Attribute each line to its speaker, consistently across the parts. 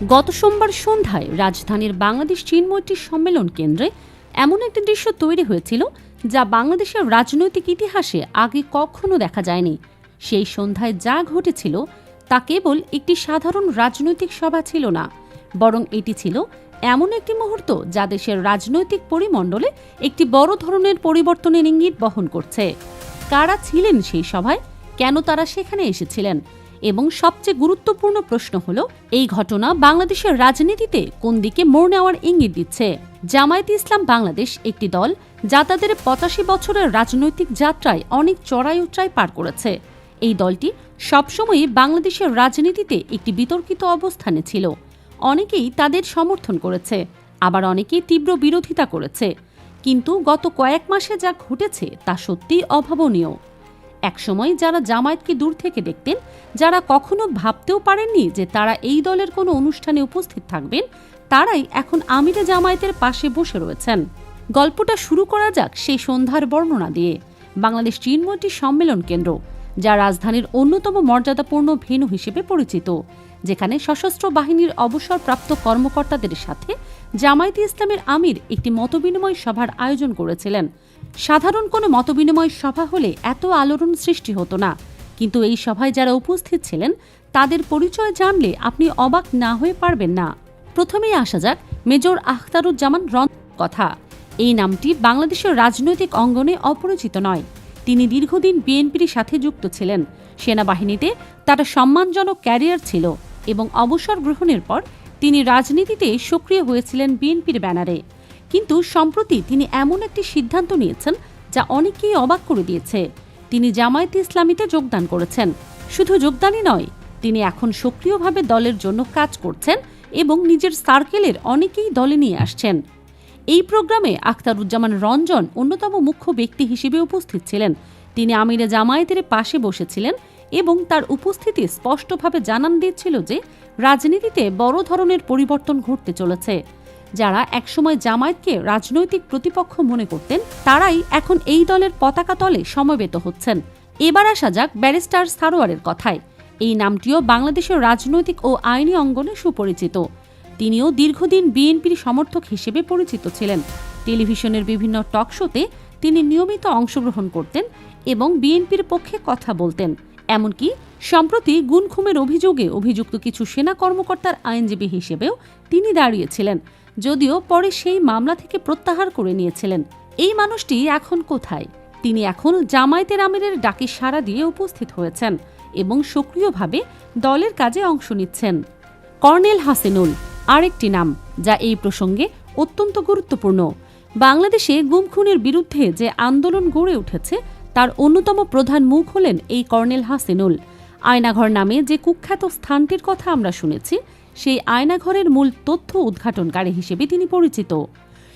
Speaker 1: গত সোমবার সন্ধ্যায় রাজধানীর বাংলাদেশ চীন মৈত্রী সম্মেলন কেন্দ্রে এমন একটি দৃশ্য তৈরি হয়েছিল যা বাংলাদেশের রাজনৈতিক ইতিহাসে আগে কখনো দেখা যায়নি। সেই সন্ধ্যায় যা ঘটেছিল তা কেবল একটি সাধারণ রাজনৈতিক সভা ছিল না, বরং এটি ছিল এমন একটি মুহূর্ত যা দেশের রাজনৈতিক পরিমণ্ডলে একটি বড় ধরনের পরিবর্তনের ইঙ্গিত বহন করছে। কারা ছিলেন সেই সভায়, কেন তারা সেখানে এসেছিলেন, এবং সবচেয়ে গুরুত্বপূর্ণ প্রশ্ন হলো এই ঘটনা বাংলাদেশের রাজনীতিতে কোন দিকে মোড় নেওয়ার ইঙ্গিত দিচ্ছে। জামায়াতে ইসলাম বাংলাদেশ একটি দল যা তাদের ৮৫ বছরের রাজনৈতিক যাত্রায় অনেক চড়াই উৎরাই পার করেছে। এই দলটি সবসময়ই বাংলাদেশের রাজনীতিতে একটি বিতর্কিত অবস্থানে ছিল। অনেকেই তাদের সমর্থন করেছে, আবার অনেকেই তীব্র বিরোধিতা করেছে। কিন্তু গত কয়েক মাসে যা ঘটেছে তা সত্যিই অভাবনীয়। একসময় যারা জামায়াতকে দূর থেকে দেখতেন, যারা কখনো ভাবতেও পারেননি যে তারা এই দলের কোনো অনুষ্ঠানে উপস্থিত থাকবেন, তারাই এখন আমিরে জামায়াতের পাশে বসে রয়েছেন। গল্পটা শুরু করা যাক সেই সন্ধ্যার বর্ণনা দিয়ে। বাংলাদেশ চীন মৈত্রী সম্মেলন কেন্দ্র, যা রাজধানীর অন্যতম মর্যাদাপূর্ণ ভেন্যু হিসেবে পরিচিত, যেখানে সশস্ত্র বাহিনীর অবসরপ্রাপ্ত কর্মকর্তাদের সাথে জামায়াতে ইসলামের আমির একটি মতবিনিময় সভার আয়োজন করেছিলেন। সাধারণ কোনো মতবিনিময় সভা হলে এত আলোড়ন সৃষ্টি হতো না, কিন্তু এই সভায় যারা উপস্থিত ছিলেন তাদের পরিচয় জানলে আপনি অবাক না হয়ে পারবেন না। প্রথমেই আসা যাক মেজর আখতারুজ্জামান রন কথা। এই নামটি বাংলাদেশের রাজনৈতিক অঙ্গনে অপরিচিত নয়। তিনি দীর্ঘদিন বিএনপির সাথে যুক্ত ছিলেন। সেনাবাহিনীতে তার সম্মানজনক ক্যারিয়ার ছিল এবং অবসর গ্রহণের পর তিনি রাজনীতিতে সক্রিয় হয়েছিলেন বিএনপির ব্যানারে। কিন্তু সম্প্রতি তিনি এমন একটি সিদ্ধান্ত নিয়েছেন যা অনেককেই অবাক করে দিয়েছে। তিনি জামায়াতে ইসলামীতে যোগদান করেছেন। শুধু যোগদানই নয়, তিনি এখন সক্রিয়ভাবে দলের জন্য কাজ করছেন এবং নিজের সার্কেলের অনেকেই দলে নিয়ে আসছেন। এই প্রোগ্রামে আখতারুজ্জামান রঞ্জন অন্যতম মুখ্য ব্যক্তি হিসেবে উপস্থিত ছিলেন। তিনি আমিরে জামায়াতের পাশে বসেছিলেন এবং তার উপস্থিতি স্পষ্টভাবে জানান দিচ্ছিল যে রাজনীতিতে বড় ধরনের পরিবর্তন ঘটতে চলেছে। যারা একসময় জামায়াতকে রাজনৈতিক প্রতিপক্ষ মনে করতেন, তারাই এখন এই দলের পতাকা তলে সমবেত হচ্ছেন। এবার আসা যাক ব্যারিস্টার সারোয়ারের কথায়। এই নামটিও বাংলাদেশের রাজনৈতিক ও আইনি অঙ্গনে সুপরিচিত। তিনিও দীর্ঘদিন বিএনপির সমর্থক হিসেবে পরিচিত ছিলেন। টেলিভিশনের বিভিন্ন টক শোতে তিনি নিয়মিত অংশগ্রহণ করতেন এবং বিএনপির পক্ষে কথা বলতেন। এমনকি সম্প্রতি গুম-খুনের অভিযোগে অভিযুক্ত কিছু সেনা কর্মকর্তার আইনজীবী হিসেবেও তিনি দাঁড়িয়েছিলেন, যদিও পরে সেই মামলা থেকে প্রত্যাহার করে নিয়েছিলেন। এই মানুষটি এখন কোথায়? তিনি এখন জামায়াতের আমিরের ডাকে সাড়া দিয়ে উপস্থিত হয়েছেন এবং সক্রিয়ভাবে দলের কাজে অংশ নিচ্ছেন। কর্নেল হাসিনুল আরেকটি নাম যা এই প্রসঙ্গে অত্যন্ত গুরুত্বপূর্ণ। বাংলাদেশে গুম-খুনের বিরুদ্ধে যে আন্দোলন গড়ে উঠেছে তার অন্যতম প্রধান মুখ হলেন এই কর্নেল হাসিনুল। আয়নাঘর নামে যে কুখ্যাত স্থানটির কথা আমরা শুনেছি, সেই আয়নাঘরের মূল তথ্য উদ্ঘাটনকারী হিসেবে তিনি পরিচিত।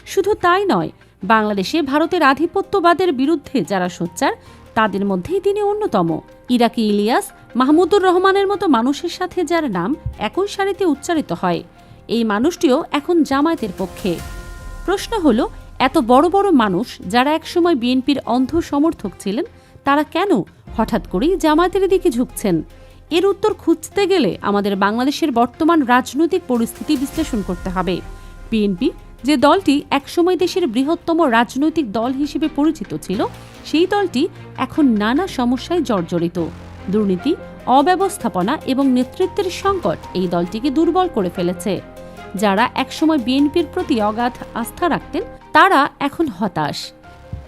Speaker 1: শুধু তাই নয়, বাংলাদেশে ভারতের আধিপত্যবাদের বিরুদ্ধে যারা সোচ্চার তাদের মধ্যেই তিনি অন্যতম। ইরাকি ইলিয়াস, মাহমুদুর রহমানের মতো মানুষের সাথে যার নাম একই সারিতে উচ্চারিত হয়, এই মানুষটিও এখন জামায়াতের পক্ষে। প্রশ্ন হলো, এত বড় বড় মানুষ যারা একসময় বিএনপির অন্ধ সমর্থক ছিলেন, তারা কেন হঠাৎ করেই জামায়াতের দিকে ঝুঁকছেন? এর উত্তর খুঁজতে গেলে আমাদের বাংলাদেশের বর্তমান রাজনৈতিক পরিস্থিতি বিশ্লেষণ করতে হবে। বিএনপি, যে দলটি একসময় দেশের বৃহত্তম রাজনৈতিক দল হিসেবে পরিচিত ছিল, সেই দলটি এখন নানা সমস্যায় জর্জরিত। দুর্নীতি, অব্যবস্থাপনা এবং নেতৃত্বের সংকট এই দলটিকে দুর্বল করে ফেলেছে। যারা একসময় বিএনপির প্রতি অগাধ আস্থা রাখতেন, তারা এখন হতাশ।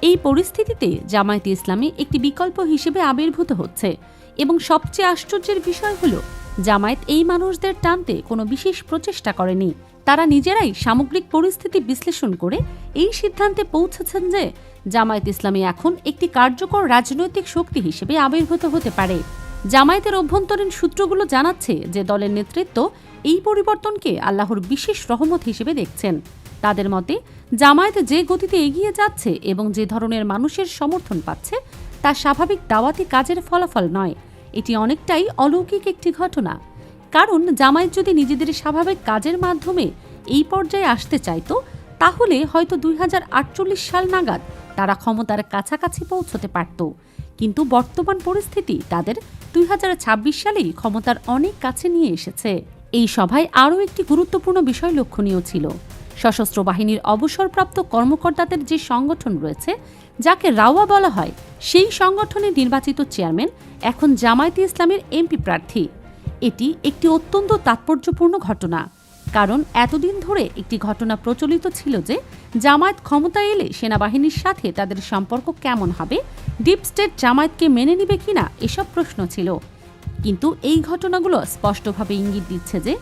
Speaker 1: এই পরিস্থিতিতে জামায়াতে ইসলামী একটি বিকল্প হিসেবে আবির্ভূত হচ্ছে এবং সবচেয়ে আশ্চর্যের বিষয় হলো, জামায়াত এই মানুষদের টানতে কোনো বিশেষ প্রচেষ্টা করেনি। তারা নিজেরাই সামগ্রিক পরিস্থিতি বিশ্লেষণ করে এই সিদ্ধান্তে পৌঁছেছেন যে জামায়াতে ইসলামী এখন একটি কার্যকর রাজনৈতিক শক্তি হিসেবে আবির্ভূত হতে পারে। জামায়াতের অভ্যন্তরীণ সূত্রগুলো জানাচ্ছে যে দলের নেতৃত্ব এই পরিবর্তনকে আল্লাহর বিশেষ রহমত হিসেবে দেখছেন। তাদের মতে, জামায়াত যে গতিতে এগিয়ে যাচ্ছে এবং যে ধরনের মানুষের সমর্থন পাচ্ছে তা স্বাভাবিক দাওয়াতি কাজের ফলাফল নয়, এটি অনেকটাই অলৌকিক একটি ঘটনা। কারণ জামায়াত যদি নিজেদের স্বাভাবিক কাজের মাধ্যমে এই পর্যায়ে আসতে চাইত, তাহলে হয়তো 2048 সাল নাগাদ তারা ক্ষমতার কাছাকাছি পৌঁছতে পারত। কিন্তু বর্তমান পরিস্থিতি তাদের 2026 সালেই ক্ষমতার অনেক কাছে নিয়ে এসেছে। এই সভায় আরও একটি গুরুত্বপূর্ণ বিষয় লক্ষণীয় ছিল। সশস্ত্র বাহিনীর অবসরপ্রাপ্ত কর্মকর্তাদের যে সংগঠন রয়েছে, যাকে রাওয়া বলা হয়, সেই সংগঠনের নির্বাচিত চেয়ারম্যান এখন জামায়াতে ইসলামের এমপি প্রার্থী। এটি একটি অত্যন্ত তাৎপর্যপূর্ণ ঘটনা, কারণ এতদিন ধরে একটি ঘটনা প্রচলিত ছিল যে জামায়াত ক্ষমতায় এলে সেনাবাহিনীর সাথে তাদের সম্পর্ক কেমন হবে, ডিপ স্টেট জামায়াতকে মেনে নিবে কিনা, এসব প্রশ্ন ছিল। কিন্তু এই ঘটনাগুলো স্পষ্টভাবে ইঙ্গিত দিচ্ছে যে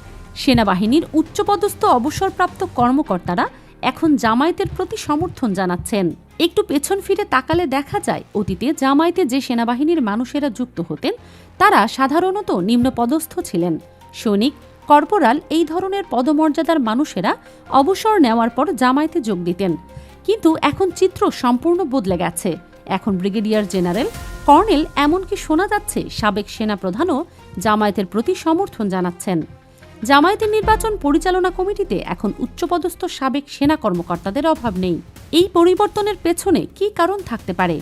Speaker 1: সেনাবাহিনীর উচ্চপদস্থ অবসরপ্রাপ্ত কর্মকর্তারা এখন জামায়াতের প্রতি সমর্থন জানাচ্ছেন। একটু পেছন ফিরে তাকালে দেখা যায়, অতীতে জামায়াতে যে সেনাবাহিনীর মানুষেরা যুক্ত হতেন তারা সাধারণত নিম্নপদস্থ ছিলেন। সৈনিক, কর্পোরাল, এই ধরনের পদমর্যাদার মানুষেরা অবসর নেওয়ার পর জামায়াতে যোগ দিতেন। কিন্তু এখন চিত্র সম্পূর্ণ বদলে গেছে। এখন ব্রিগেডিয়ার জেনারেল, কর্নেল, এমনকি শোনা যাচ্ছে সাবেক সেনাপ্রধানও জামায়াতের প্রতি সমর্থন জানাচ্ছেন। জামায়াতের নির্বাচন পরিচালনা কমিটিতে এখন উচ্চপদস্থ সাবেক সেনা কর্মকর্তাদের অভাব নেই। এই পরিবর্তনের পেছনে কী কারণ থাকতে পারে?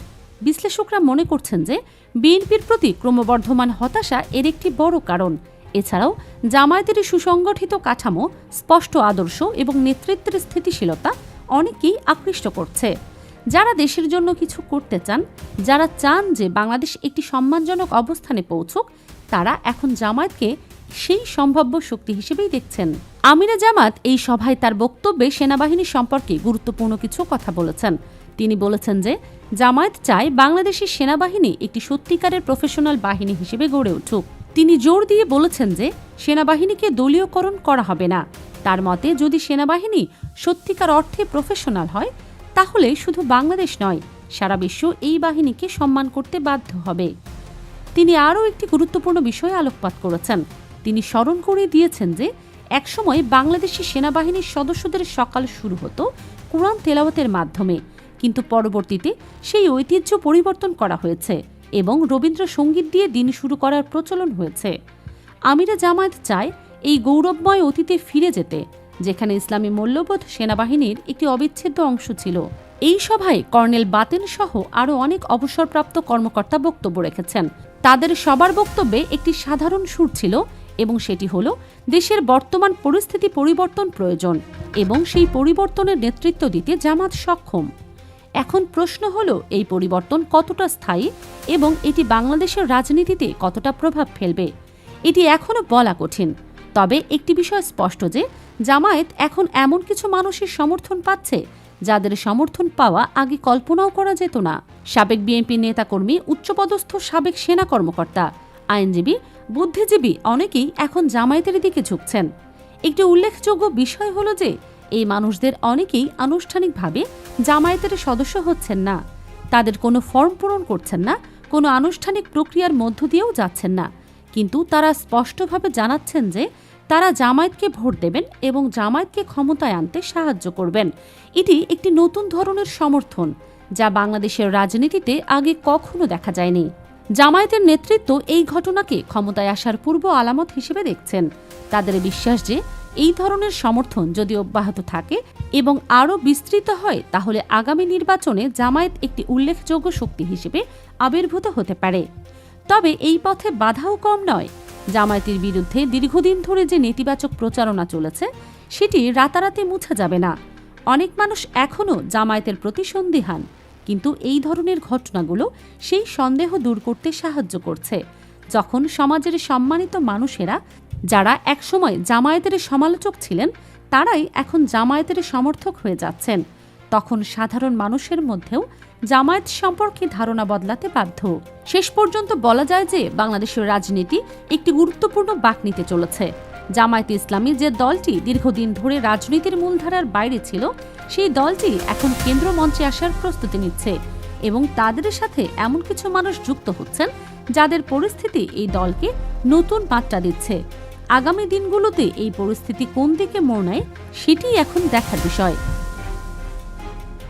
Speaker 1: বিশ্লেষকরা মনে করছেন যে বিএনপির প্রতি ক্রমবর্ধমান হতাশা এর একটি বড় কারণ। এছাড়াও জামায়াতের সুসংগঠিত কাঠামো, স্পষ্ট আদর্শ এবং নেতৃত্বের স্থিতিশীলতা অনেকেই আকৃষ্ট করছে। যারা দেশের জন্য কিছু করতে চান, যারা চান যে বাংলাদেশ একটি সম্মানজনক অবস্থানে পৌঁছুক, তারা এখন জামায়াতকে সেই সম্ভাব্য শক্তি হিসেবেই দেখছেন। আমিরে জামাত এই সভায় তার বক্তব্যে সেনাবাহিনী সম্পর্কে গুরুত্বপূর্ণ কিছু কথা বলেছেন। তিনি বলেছেন যে জামায়াত চায় বাংলাদেশের সেনাবাহিনী একটি সত্যিকারের প্রফেশনাল বাহিনী হিসেবে গড়ে উঠুক। তিনি জোর দিয়ে বলেছেন যে সেনাবাহিনীকে দলীয়করণ করা হবে না। তার মতে, যদি সেনাবাহিনী সত্যিকার অর্থে প্রফেশনাল হয়, তাহলে শুধু বাংলাদেশ নয়, সারা বিশ্ব এই বাহিনীকে সম্মান করতে বাধ্য হবে। তিনি আরও একটি গুরুত্বপূর্ণ বিষয়ে আলোকপাত করেছেন। তিনি স্মরণ করিয়ে দিয়েছেন যে একসময় বাংলাদেশি সেনাবাহিনীর সদস্যদের সকাল শুরু হতো কোরআন তেলাওয়াতের মাধ্যমে, কিন্তু পরবর্তীতে সেই ঐতিহ্য পরিবর্তন করা হয়েছে এবং রবীন্দ্রসঙ্গীত দিয়ে দিন শুরু করার প্রচলন হয়েছে। আমিরে জামায়াত চায় এই গৌরবময় অতীতে ফিরে যেতে, যেখানে ইসলামী মূল্যবোধ সেনাবাহিনীর একটি অবিচ্ছেদ্য অংশ ছিল। এই সভায় কর্নেল বাতেন সহ আরও অনেক অবসরপ্রাপ্ত কর্মকর্তা বক্তব্য রেখেছেন। তাদের সবার বক্তব্যে একটি সাধারণ সুর ছিল, এবং সেটি হল দেশের বর্তমান পরিস্থিতি পরিবর্তন প্রয়োজন এবং সেই পরিবর্তনের নেতৃত্ব দিতে জামাত সক্ষম। এখন প্রশ্ন হল, এই পরিবর্তন কতটা স্থায়ী এবং এটি বাংলাদেশের রাজনীতিতে কতটা প্রভাব ফেলবে। এটি এখনও বলা কঠিন। তবে একটি বিষয় স্পষ্ট যে জামায়াত এখন এমন কিছু মানুষের সমর্থন পাচ্ছে যাদের সমর্থন পাওয়া আগে কল্পনাও করা যেত না। সাবেক বিএনপি নেতাকর্মী, উচ্চপদস্থ সাবেক সেনা কর্মকর্তা, আইনজীবী, বুদ্ধিজীবী অনেকেই এখন জামায়াতের দিকে ঝুঁকছেন। একটি উল্লেখযোগ্য বিষয় হলো যে এই মানুষদের অনেকেই আনুষ্ঠানিকভাবে জামায়াতের সদস্য হচ্ছেন না। তাদের কোনো ফর্ম পূরণ করছেন না, কোনো আনুষ্ঠানিক প্রক্রিয়ার মধ্য দিয়েও যাচ্ছেন না, কিন্তু তারা স্পষ্টভাবে জানাচ্ছেন যে তারা জামায়াতকে ভোট দেবেন এবং জামায়াতকে ক্ষমতায় আনতে সাহায্য করবেন। এটি একটি নতুন ধরনের সমর্থন যা বাংলাদেশের রাজনীতিতে আগে কখনো দেখা যায়নি। জামায়াতের নেতৃত্ব এই ঘটনাকে ক্ষমতায় আসার পূর্ব আলামত হিসেবে দেখছেন। তাদের বিশ্বাস যে এই ধরনের সমর্থন যদি অব্যাহত থাকে এবং আরও বিস্তৃত হয়, তাহলে আগামী নির্বাচনে জামায়াত একটি উল্লেখযোগ্য শক্তি হিসেবে আবির্ভূত হতে পারে। তবে এই পথে বাধাও কম নয়। জামায়াতের বিরুদ্ধে দীর্ঘদিন ধরে যে নেতিবাচক প্রচারণা চলেছে, সেটি রাতারাতি মুছা যাবে না। অনেক মানুষ এখনও জামায়াতের প্রতি সন্দিহান, কিন্তু এই ধরনের ঘটনাগুলো সেই সন্দেহ দূর করতে সাহায্য করছে। যখন সমাজের সম্মানিত মানুষেরা, যারা একসময় জামায়াতের সমালোচক ছিলেন, তারাই এখন জামায়াতের সমর্থক হয়ে যাচ্ছেন, তখন সাধারণ মানুষের মধ্যেও জামায়াত সম্পর্কে ধারণা বদলাতে বাধ্য। শেষ পর্যন্ত বলা যায় যে বাংলাদেশের রাজনীতি একটি গুরুত্বপূর্ণ বাঁক নিতে চলেছে। জামায়াতে ইসলামী, যে দলটি দীর্ঘদিন ধরে রাজনীতির মূলধারার বাইরে ছিল, সেই দলটি এখন কেন্দ্র মঞ্চে আসার প্রস্তুতি নিচ্ছে এবং তাদের সাথে এমন কিছু মানুষ যুক্ত হচ্ছেন যাদের পরিস্থিতি এই দলকে নতুন মাত্রা দিচ্ছে। আগামী দিনগুলোতে এই পরিস্থিতি কোন দিকে মোড় নেয়, সেটি এখন দেখার বিষয়।